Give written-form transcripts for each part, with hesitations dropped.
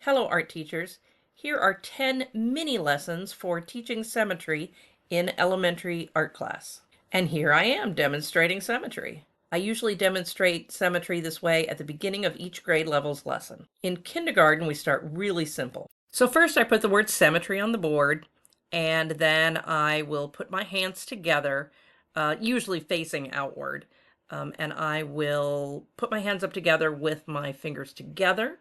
Hello, art teachers. Here are 10 mini lessons for teaching symmetry in elementary art class. And here I am demonstrating symmetry. I usually demonstrate symmetry this way at the beginning of each grade level's lesson. In kindergarten, we start really simple. So first I put the word symmetry on the board, and then I will put my hands together, usually facing outward. And I will put my hands up together with my fingers together.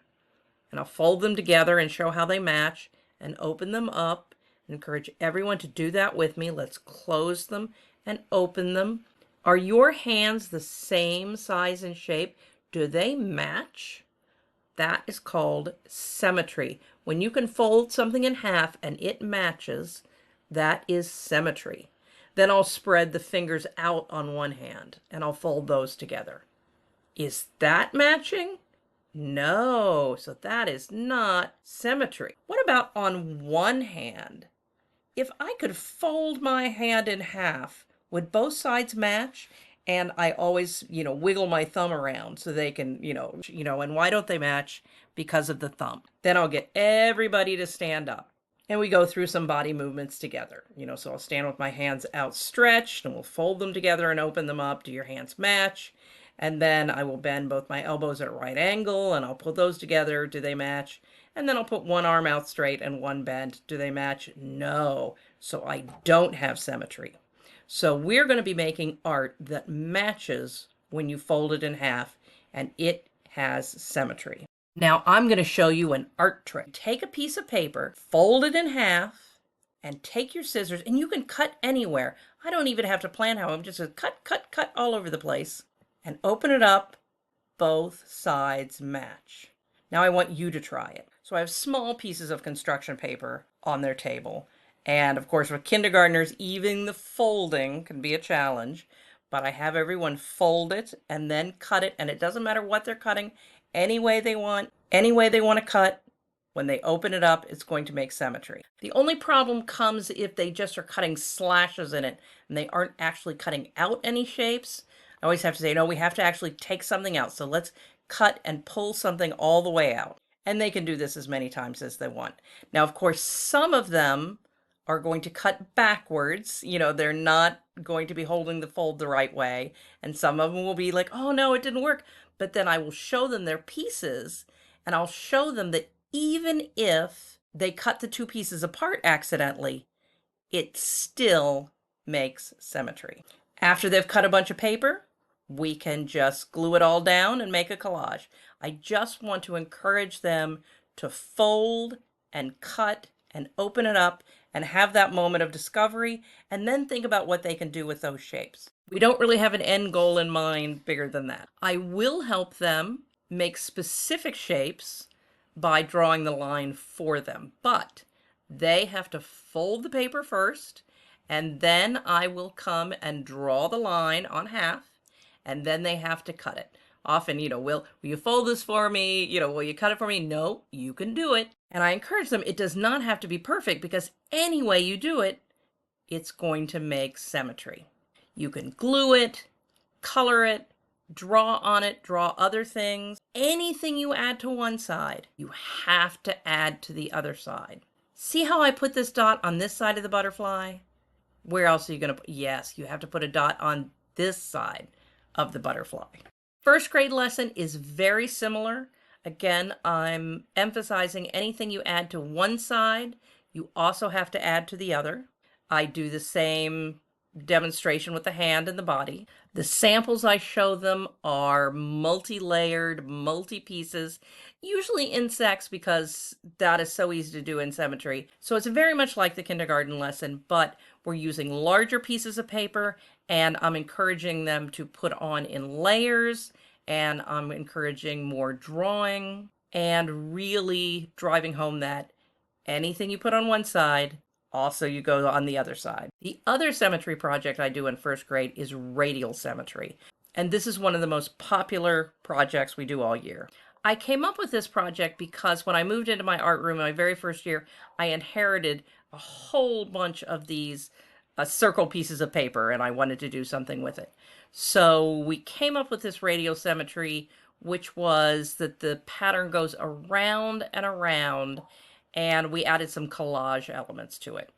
And I'll fold them together and show how they match and open them up. Encourage everyone to do that with me. Let's close them and open them. Are your hands the same size and shape? Do they match? That is called symmetry. When you can fold something in half and it matches, that is symmetry. Then I'll spread the fingers out on one hand and I'll fold those together. Is that matching? No, so that is not symmetry. What about on one hand? If I could fold my hand in half, would both sides match? And I always, wiggle my thumb around so they can, and why don't they match? Because of the thumb. Then I'll get everybody to stand up. And we go through some body movements together. So I'll stand with my hands outstretched and we'll fold them together and open them up. Do your hands match? And then I will bend both my elbows at a right angle and I'll put those together. Do they match? And then I'll put one arm out straight and one bent. Do they match? No. So I don't have symmetry. So we're going to be making art that matches when you fold it in half, and it has symmetry. Now I'm going to show you an art trick. Take a piece of paper, fold it in half, and take your scissors, and you can cut anywhere. I don't even have to plan how. I'm just going to cut all over the place. And open it up, both sides match. Now I want you to try it. So I have small pieces of construction paper on their table. And of course, with kindergartners, even the folding can be a challenge. But I have everyone fold it and then cut it. And it doesn't matter what they're cutting, any way they want to cut. When they open it up, it's going to make symmetry. The only problem comes if they just are cutting slashes in it and they aren't actually cutting out any shapes. I always have to say, no, we have to actually take something out. So let's cut and pull something all the way out. And they can do this as many times as they want. Now, of course, some of them are going to cut backwards. They're not going to be holding the fold the right way. And some of them will be like, oh, no, it didn't work. But then I will show them their pieces and I'll show them that even if they cut the two pieces apart accidentally, it still makes symmetry. After they've cut a bunch of paper, we can just glue it all down and make a collage. I just want to encourage them to fold and cut and open it up and have that moment of discovery and then think about what they can do with those shapes. We don't really have an end goal in mind bigger than that. I will help them make specific shapes by drawing the line for them, but they have to fold the paper first, and then I will come and draw the line on half. And then they have to cut it. Often, will you fold this for me? Will you cut it for me? No, you can do it. And I encourage them, it does not have to be perfect because any way you do it, it's going to make symmetry. You can glue it, color it, draw on it, draw other things. Anything you add to one side, you have to add to the other side. See how I put this dot on this side of the butterfly? Where else are you going to put? Yes, you have to put a dot on this side of the butterfly. First grade lesson is very similar. Again, I'm emphasizing anything you add to one side, you also have to add to the other. I do the same demonstration with the hand and the body. The samples I show them are multi-layered, multi-pieces, usually insects because that is so easy to do in symmetry. So it's very much like the kindergarten lesson, but we're using larger pieces of paper and I'm encouraging them to put on in layers, and I'm encouraging more drawing and really driving home that anything you put on one side, also you go on the other side. The other symmetry project I do in first grade is radial symmetry. And this is one of the most popular projects we do all year. I came up with this project because when I moved into my art room my very first year, I inherited a whole bunch of these circle pieces of paper and I wanted to do something with it. So we came up with this radial symmetry which was that the pattern goes around and around, and we added some collage elements to it.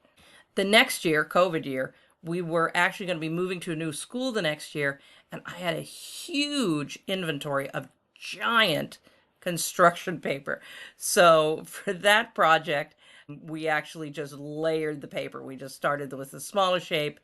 The next year, COVID year, we were actually going to be moving to a new school the next year, and I had a huge inventory of giant construction paper. So for that project, we actually just layered the paper. We just started with the smallest shape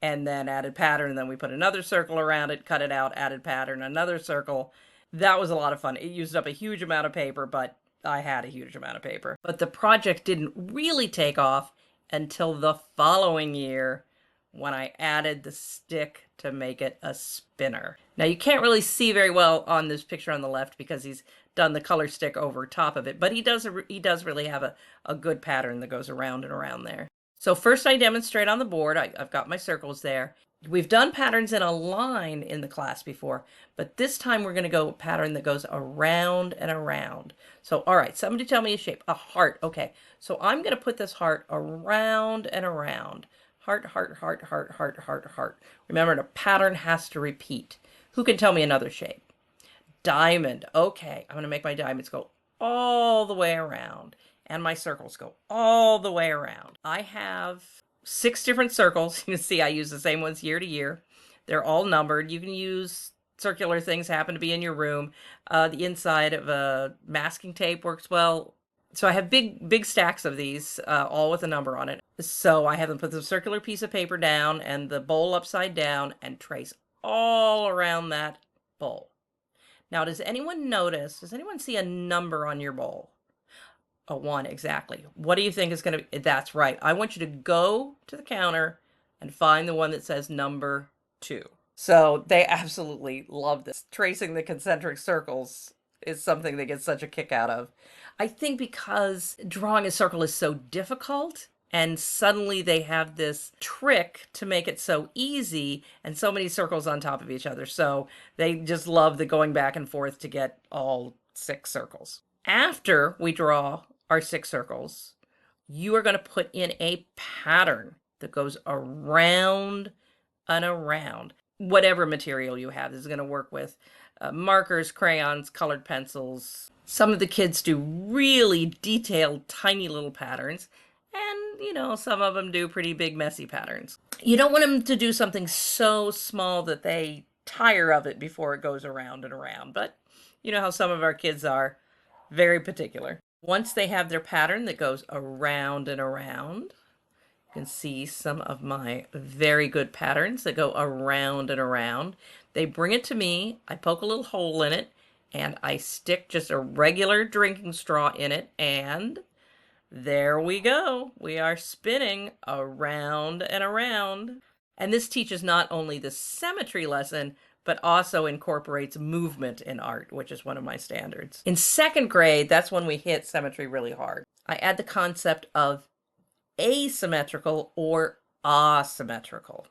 and then added pattern, and then we put another circle around it, cut it out, added pattern, another circle. That was a lot of fun. It used up a huge amount of paper, but I had a huge amount of paper. But the project didn't really take off until the following year when I added the stick to make it a spinner. Now you can't really see very well on this picture on the left because he's done the color stick over top of it, but he does really have a good pattern that goes around and around there. So first I demonstrate on the board. I've got my circles there. We've done patterns in a line in the class before, but this time we're going to go pattern that goes around and around. So, all right, somebody tell me a shape. A heart. Okay, so I'm going to put this heart around and around. Heart, heart, heart, heart, heart, heart, heart. Remember, the pattern has to repeat. Who can tell me another shape? Diamond. Okay, I'm going to make my diamonds go all the way around, and my circles go all the way around. I have 6 different circles. You can see I use the same ones year to year. They're all numbered. You can use circular things happen to be in your room. The inside of a masking tape works well. So I have big stacks of these, all with a number on it. So I have them put the circular piece of paper down and the bowl upside down and trace all around that bowl. Now, does anyone see a number on your bowl? A 1, exactly. What do you think is going to be? That's right. I want you to go to the counter and find the one that says number 2. So they absolutely love this. Tracing the concentric circles is something they get such a kick out of. I think because drawing a circle is so difficult, and suddenly they have this trick to make it so easy and so many circles on top of each other. So they just love the going back and forth to get all 6 circles. After we draw our 6 circles, you are going to put in a pattern that goes around and around. Whatever material you have, this is going to work with markers, crayons, colored pencils. Some of the kids do really detailed, tiny little patterns. And, some of them do pretty big, messy patterns. You don't want them to do something so small that they tire of it before it goes around and around. But you know how some of our kids are, very particular. Once they have their pattern that goes around and around, you can see some of my very good patterns that go around and around. They bring it to me, I poke a little hole in it, and I stick just a regular drinking straw in it, and there we go. We are spinning around and around. And this teaches not only the symmetry lesson, but also incorporates movement in art, which is one of my standards. In 2nd grade, that's when we hit symmetry really hard. I add the concept of asymmetrical or asymmetrical.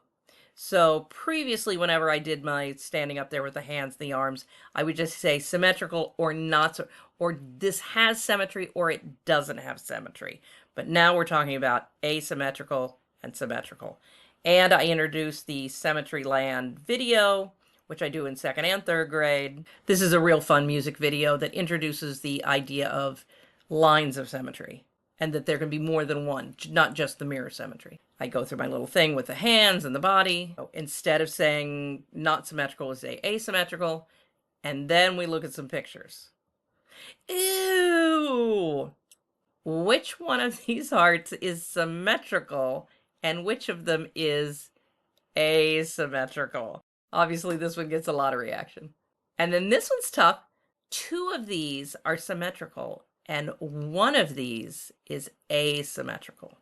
So previously, whenever I did my standing up there with the hands and the arms, I would just say symmetrical or not, or this has symmetry or it doesn't have symmetry. But now we're talking about asymmetrical and symmetrical. And I introduced the Symmetry Land video, which I do in 2nd and 3rd grade. This is a real fun music video that introduces the idea of lines of symmetry, and that there can be more than one, not just the mirror symmetry. I go through my little thing with the hands and the body. So instead of saying not symmetrical, we say asymmetrical, and then we look at some pictures. Ew! Which one of these hearts is symmetrical, and which of them is asymmetrical? Obviously, this one gets a lot of reaction. And then this one's tough. 2 of these are symmetrical, and 1 of these is asymmetrical.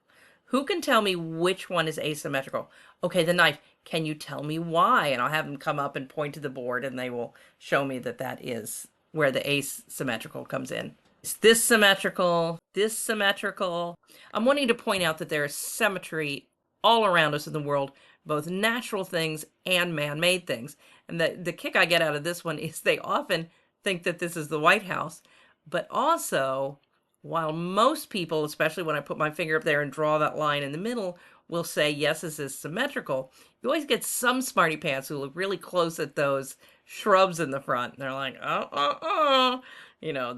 Who can tell me which one is asymmetrical? Okay, the knife. Can you tell me why? And I'll have them come up and point to the board, and they will show me that that is where the asymmetrical comes in. Is this symmetrical? This symmetrical? I'm wanting to point out that there is symmetry all around us in the world, both natural things and man-made things. And the kick I get out of this one is they often think that this is the White House, but also, while most people, especially when I put my finger up there and draw that line in the middle, will say, yes, this is symmetrical, you always get some smarty pants who look really close at those shrubs in the front. And they're like,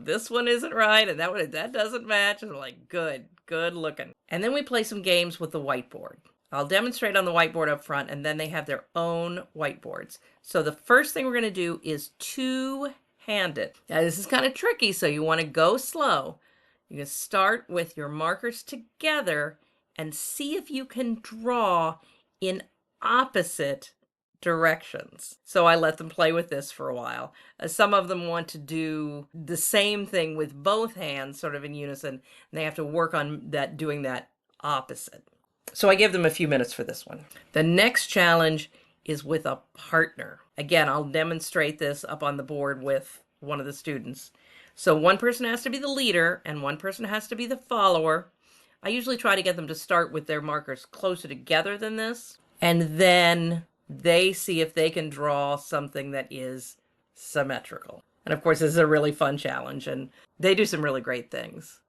this one isn't right, and that doesn't match. And they're like, good looking. And then we play some games with the whiteboard. I'll demonstrate on the whiteboard up front, and then they have their own whiteboards. So the first thing we're going to do is two-handed. Now this is kind of tricky, so you want to go slow. You can start with your markers together and see if you can draw in opposite directions. So I let them play with this for a while. Some of them want to do the same thing with both hands, sort of in unison, and they have to work on doing that opposite. So I give them a few minutes for this one. The next challenge is with a partner. Again, I'll demonstrate this up on the board with one of the students. So one person has to be the leader and one person has to be the follower. I usually try to get them to start with their markers closer together than this, and then they see if they can draw something that is symmetrical. And of course, this is a really fun challenge, and they do some really great things.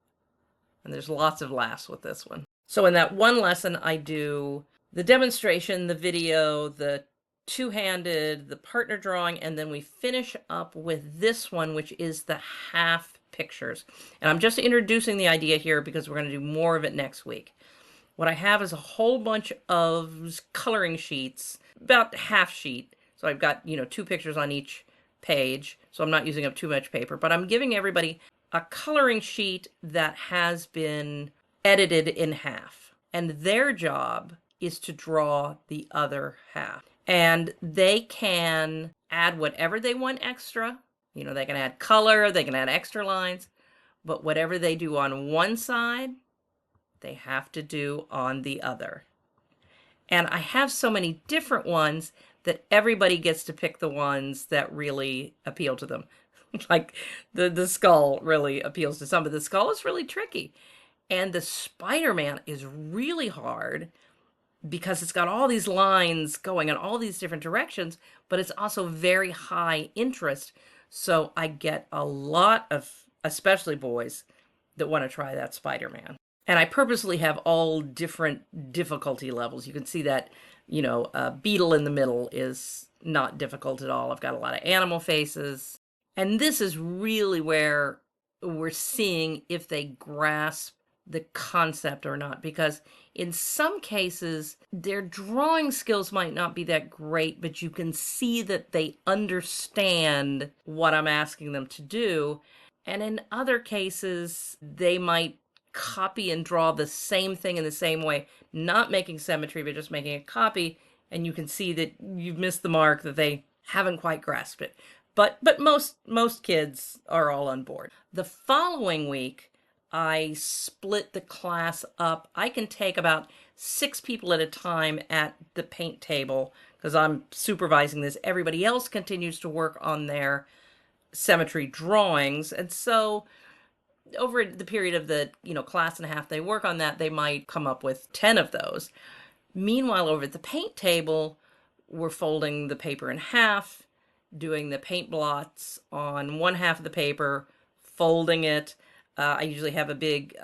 And there's lots of laughs with this one. So in that one lesson, I do the demonstration, the video, the two-handed, the partner drawing, and then we finish up with this one, which is the half pictures. And I'm just introducing the idea here because we're going to do more of it next week. What I have is a whole bunch of coloring sheets, about half sheet. So I've got, 2 pictures on each page, so I'm not using up too much paper, but I'm giving everybody a coloring sheet that has been edited in half. And their job is to draw the other half. And they can add whatever they want extra. They can add color, they can add extra lines, but whatever they do on one side, they have to do on the other. And I have so many different ones that everybody gets to pick the ones that really appeal to them. Like the skull really appeals to some, but the skull is really tricky. And the Spider-Man is really hard because it's got all these lines going in all these different directions, but it's also very high interest. So I get a lot of, especially boys, that want to try that Spider-Man. And I purposely have all different difficulty levels. You can see that, beetle in the middle is not difficult at all. I've got a lot of animal faces. And this is really where we're seeing if they grasp the concept or not, because in some cases their drawing skills might not be that great, but you can see that they understand what I'm asking them to do. And in other cases, they might copy and draw the same thing in the same way, not making symmetry, but just making a copy. And you can see that you've missed the mark, that they haven't quite grasped it. But most kids are all on board. The following week, I split the class up. I can take about 6 people at a time at the paint table because I'm supervising this. Everybody else continues to work on their symmetry drawings. And so over the period of the, class and a half they work on that, they might come up with 10 of those. Meanwhile, over at the paint table, we're folding the paper in half, doing the paint blots on one half of the paper, folding it. I usually have a big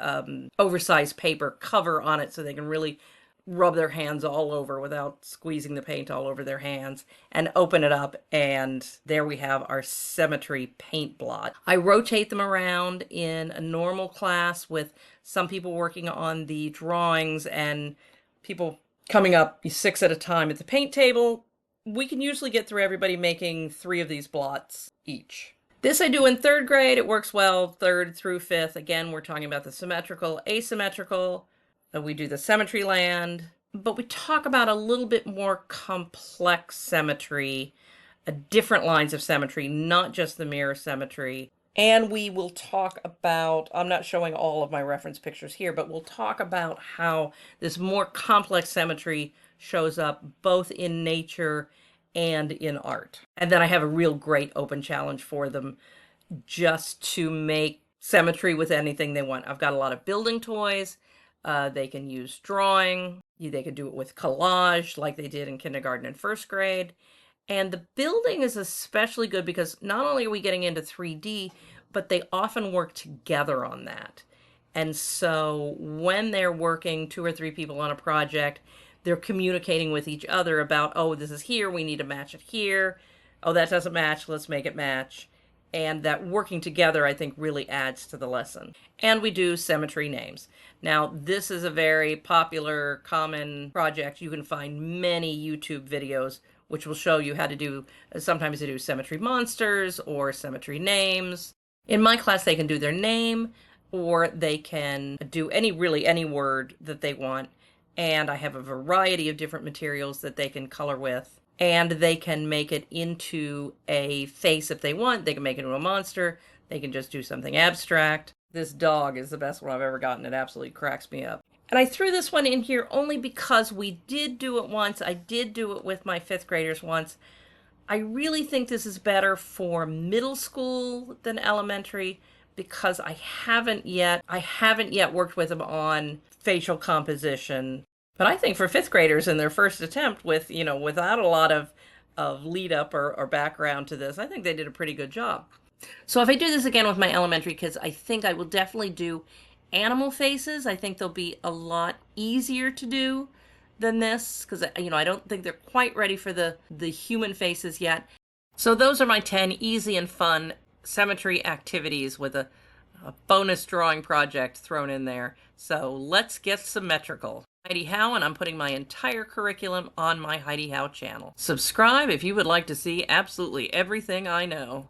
oversized paper cover on it so they can really rub their hands all over without squeezing the paint all over their hands, and open it up, and there we have our symmetry paint blot. I rotate them around in a normal class with some people working on the drawings and people coming up 6 at a time at the paint table. We can usually get through everybody making 3 of these blots each. This I do in 3rd grade. It works well, 3rd through 5th. Again, we're talking about the symmetrical, asymmetrical. We do the symmetry land, but we talk about a little bit more complex symmetry, different lines of symmetry, not just the mirror symmetry. And we will talk about, I'm not showing all of my reference pictures here, but we'll talk about how this more complex symmetry shows up both in nature and in art. And then I have a real great open challenge for them just to make symmetry with anything they want. I've got a lot of building toys. They can use drawing. They could do it with collage like they did in kindergarten and 1st grade. And the building is especially good because not only are we getting into 3D, but they often work together on that. And so when they're working, 2 or 3 people on a project, they're communicating with each other about, oh, this is here, we need to match it here. Oh, that doesn't match, let's make it match. And that working together, I think, really adds to the lesson. And we do symmetry names. Now, this is a very popular, common project. You can find many YouTube videos which will show you how to do, sometimes they do symmetry monsters or symmetry names. In my class, they can do their name, or they can do any word that they want. And I have a variety of different materials that they can color with. And they can make it into a face if they want. They can make it into a monster. They can just do something abstract. This dog is the best one I've ever gotten. It absolutely cracks me up. And I threw this one in here only because we did do it once. I did do it with my 5th graders once. I really think this is better for middle school than elementary because I haven't yet worked with them on facial composition. But I think for 5th graders in their first attempt with, without a lot of lead up or background to this, I think they did a pretty good job. So if I do this again with my elementary kids, I think I will definitely do animal faces. I think they'll be a lot easier to do than this because, I don't think they're quite ready for the human faces yet. So those are my 10 easy and fun symmetry activities with a bonus drawing project thrown in there. So let's get symmetrical. Heidi How, and I'm putting my entire curriculum on my Heidi How channel. Subscribe if you would like to see absolutely everything I know.